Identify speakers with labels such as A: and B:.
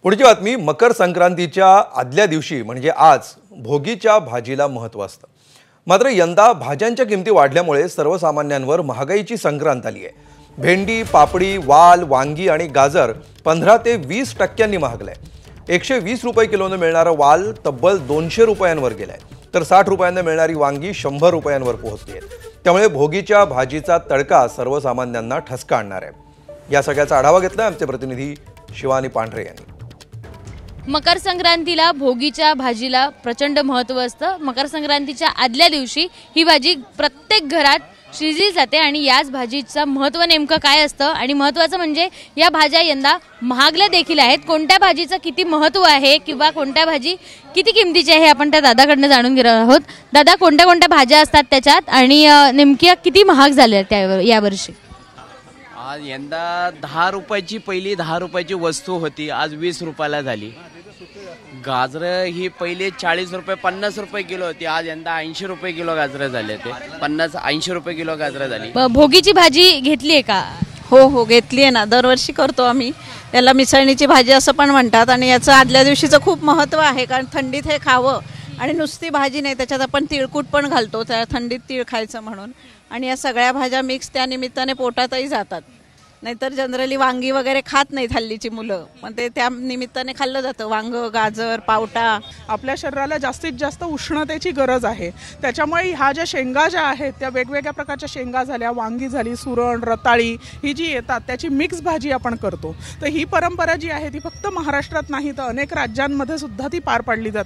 A: पुढची बातमी मकर संक्रांतीच्या आदल्या दिवशी म्हणजे आज भोगीच्या भाजीला महत्त्व असतं। मात्र यंदा भाज्यांच्या किमती वाढल्यामुळे सर्वसामान्यांवर महागाईची संक्रांत आली आहे। भेंडी, पापडी, वाल, वांगी आणि गाजर 15 ते 20% महागले। 120 रुपये किलोने मिळणारा वाल तब्बल 200 रुपयांवर गेलाय, तर 60 रुपयांना मिळणारी वांगी 100 रुपयांवर पोहोचली आहे। त्यामुळे भोगीच्या भाजीचा तडका सर्वसामान्यांना ठसका आणणार आहे। या सगळ्याचा आढावा घेतला आमचे प्रतिनिधी शिवानी पांढरे यांनी।
B: मकर संक्रांतीला भोगीच्या भाजीला प्रचंड महत्त्व असतं। मकर संक्रांतीच्या आदल्या दिवशी ही भाजी प्रत्येक घरात शिजली जाते आणि याच भाजीचं महत्त्व नेमकं काय असतं आणि महत्त्वाचं म्हणजे या भाज्या यंदा महागल्या देखील आहेत। कोणत्या भाजीचं किती महत्त्व आहे किंवा कोणत्या भाजी किती किमतीची आहे आपण त्या दादाकडनं जाणून घेणार आहोत। दादा, कोणत्या कोणत्या भाज्या असतात त्याच्यात आणि नेमक्या किती महाग झाल्या त्या यावर्षी?
C: आज यंदा 10 रुपयाची पहिली 10 रुपयाची वस्तू होती, आज 20 रुपयाला झाली। गाजर ही पहिले 40 रुपये 50 रुपये किलो होती, आज यंदा 80 रुपये किलो गाजर झाले। ते 50-80 रुपये किलो गाजर झाली।
B: भोगीची भाजी घेतली आहे का?
D: हो घेतली आहे ना, दरवर्षी करतो आम्ही। याला मिसळणीची भाजी असं पण म्हणतात आणि याचं आदल्या दिवशीचं खूप महत्त्व आहे, कारण थंडीत हे खावं आणि नुसती भाजी नाही, त्याच्यात आपण तिळकूट पण घालतो, त्या थंडीत तीळ खायचं म्हणून। आणि या सगळ्या भाज्या मिक्स त्या निमित्ताने पोटातही जातात, नाहीतर जनरली वांगी वगैरे खात नाहीत हल्लीची मुलं, पण ते त्या निमित्ताने खाल्लं जातं। वांग, गाजर, पावटा
E: आपल्या शरीराला जास्तीत जास्त उष्णतेची गरज आहे, त्याच्यामुळे ह्या ज्या शेंगा ज्या आहेत त्या वेगवेगळ्या प्रकारच्या शेंगा झाल्या, वांगी झाली, सुरण, रताळी ही जी येतात त्याची मिक्स भाजी आपण करतो। तर ही परंपरा जी आहे ती फक्त महाराष्ट्रात नाही तर अनेक राज्यांमध्ये सुद्धा ती पार पाडली जाते।